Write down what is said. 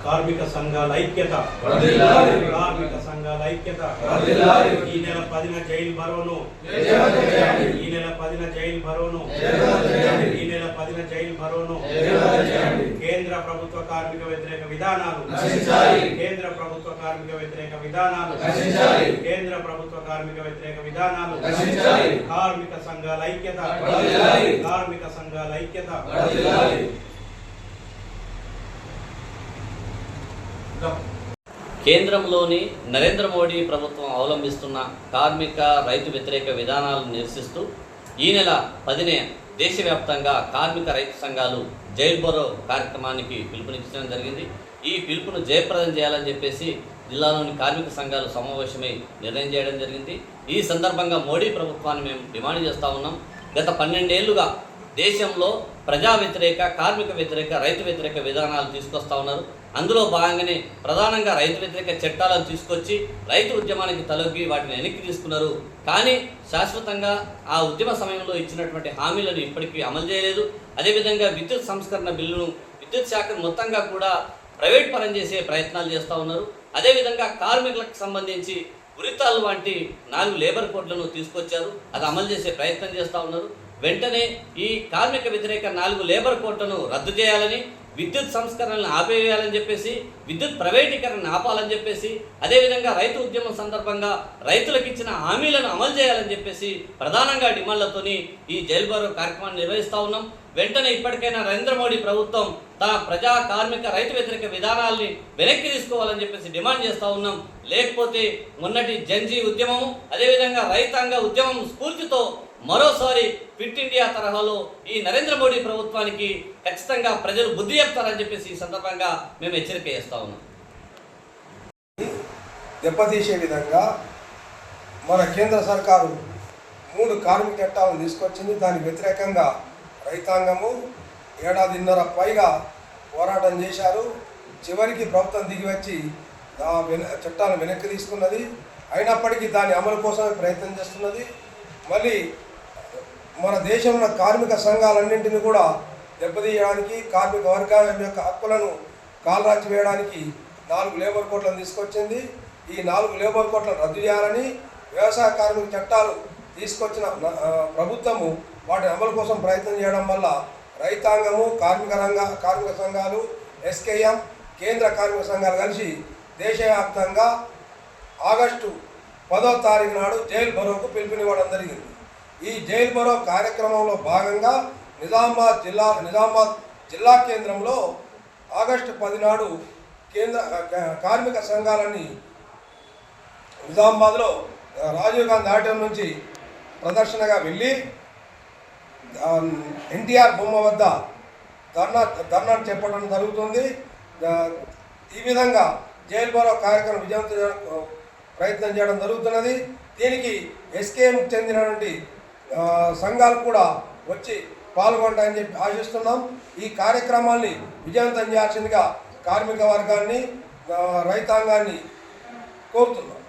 కార్మిక సంఘాల ఐక్యత, కార్మిక సంఘాల ఐక్యత. ఈ నెల 10న జైలు భరోను, ఈ నెల 10న జైలు భరోను, ఈ నెల 10న జైలు భరోను. కేంద్ర ప్రభుత్వ కార్మిక వ్యతిరేక విధానాలు, కేంద్ర ప్రభుత్వ కార్మిక వ్యతిరేక విధానాలు, కేంద్ర ప్రభుత్వ కార్మిక వ్యతిరేక విధానాలు. కార్మిక సంఘాల ఐక్యత, కార్మిక సంఘాల ఐక్యత. కేంద్రంలోని నరేంద్ర మోడీ ప్రభుత్వం అవలంబిస్తున్న కార్మిక రైతు వ్యతిరేక విధానాలను నిరసిస్తూ ఈ నెల 10నే దేశవ్యాప్తంగా కార్మిక రైతు సంఘాలు జైల్ బరో కార్యక్రమానికి పిలుపునిచ్చడం జరిగింది. ఈ పిలుపును జయప్రదం చేయాలని చెప్పేసి జిల్లాలోని కార్మిక సంఘాలు సమావేశమై నిర్ణయం చేయడం జరిగింది. ఈ సందర్భంగా మోడీ ప్రభుత్వాన్ని మేము డిమాండ్ చేస్తూ ఉన్నాం. గత 12 ఏళ్లుగా దేశంలో ప్రజా వ్యతిరేక, కార్మిక వ్యతిరేక, రైతు వ్యతిరేక విధానాలు తీసుకొస్తా ఉన్నారు. అందులో భాగంగానే ప్రధానంగా రైతు వ్యతిరేక చట్టాలను తీసుకొచ్చి రైతు ఉద్యమానికి తలొగ్గి వాటిని వెనక్కి తీసుకున్నారు. కానీ శాశ్వతంగా ఆ ఉద్యమ సమయంలో ఇచ్చినటువంటి హామీలను ఇప్పటికీ అమలు చేయలేదు. అదేవిధంగా విద్యుత్ సంస్కరణ బిల్లును, విద్యుత్ శాఖను మొత్తంగా కూడా ప్రైవేట్ పరం చేసే ప్రయత్నాలు చేస్తూ ఉన్నారు. అదేవిధంగా కార్మికులకు సంబంధించి ఉరితాల్ వంటి 4 లేబర్ కోడ్లను తీసుకొచ్చారు. అది అమలు చేసే ప్రయత్నం చేస్తూ ఉన్నారు. వెంటనే ఈ కార్మిక వ్యతిరేక 4 లేబర్ కోడ్లను రద్దు చేయాలని, విద్యుత్ సంస్కరణలను ఆపేయాలని చెప్పేసి, విద్యుత్ ప్రైవేటీకరణను ఆపాలని చెప్పేసి, అదేవిధంగా రైతు ఉద్యమం సందర్భంగా రైతులకు ఇచ్చిన హామీలను అమలు చేయాలని చెప్పేసి ప్రధానంగా డిమాండ్లతోని ఈ జైలు బరో కార్యక్రమాన్ని నిర్వహిస్తూ ఉన్నాం. వెంటనే ఇప్పటికైనా నరేంద్ర మోడీ ప్రభుత్వం తన ప్రజా, కార్మిక, రైతు వ్యతిరేక విధానాల్ని వెనక్కి తీసుకోవాలని చెప్పేసి డిమాండ్ చేస్తూ ఉన్నాం. లేకపోతే మొన్నటి జంజీ ఉద్యమము, అదేవిధంగా రైతాంగ ఉద్యమం స్ఫూర్తితో మరోసారి ఫిట్ ఇండియా తరహాలో ఈ నరేంద్ర మోడీ ప్రభుత్వానికి ఖచ్చితంగా ప్రజలు బుద్ధి చెప్తారని చెప్పేసి ఈ సందర్భంగా మేము హెచ్చరిక చేస్తా ఉన్నాం. దెబ్బతీసే విధంగా మన కేంద్ర సర్కారు 3 కార్మిక చట్టాలను తీసుకొచ్చింది. దానికి వ్యతిరేకంగా రైతాంగము 1.5 ఏడాదిన్నర పైగా పోరాటం చేశారు. చివరికి ప్రభుత్వం దిగివచ్చి చట్టాలను వెనక్కి తీసుకున్నది. అయినప్పటికీ దాని అమలు కోసమే ప్రయత్నం చేస్తున్నది. మళ్ళీ మన దేశంలో కార్మిక సంఘాలన్నింటినీ కూడా దెబ్బతీయడానికి, కార్మిక వర్గాల యొక్క హక్కులను కాలరాచి వేయడానికి 4 లేబర్ కోడ్లను తీసుకొచ్చింది. ఈ 4 లేబర్ కోడ్లను రద్దు చేయాలని, వ్యవసాయ కార్మిక చట్టాలు తీసుకొచ్చిన ప్రభుత్వము వాటి అమలు కోసం ప్రయత్నం చేయడం వల్ల రైతాంగము, కార్మిక సంఘాలు, ఎస్కేఎం, కేంద్ర కార్మిక సంఘాలు కలిసి దేశవ్యాప్తంగా ఆగస్టు 10వ తారీఖు నాడు జైలు బరోకు పిలుపునివ్వడం జరిగింది. ఈ జైలు బరో కార్యక్రమంలో భాగంగా నిజామాబాద్ జిల్లా కేంద్రంలో ఆగస్టు 10 నాడు కేంద్ర కార్మిక సంఘాలన్నీ నిజామాబాద్లో రాజీవ్ గాంధీ ఆడిటోరియం నుంచి ప్రదర్శనగా వెళ్ళి ఎన్టీఆర్ బొమ్మ వద్ద ధర్నా చెప్పడం జరుగుతుంది. ఈ విధంగా జైలు బరో కార్యక్రమం విజయవంతం ప్రయత్నం చేయడం జరుగుతున్నది. దీనికి ఎస్కేఎంకి చెందినటువంటి సంఘాలు కూడా వచ్చి పాల్గొంటాయని చెప్పి ఆశిస్తున్నాం. ఈ కార్యక్రమాన్ని విజయవంతం చేయాల్సిందిగా కార్మిక వర్గాన్ని, రైతాంగాన్ని కోరుతున్నాం.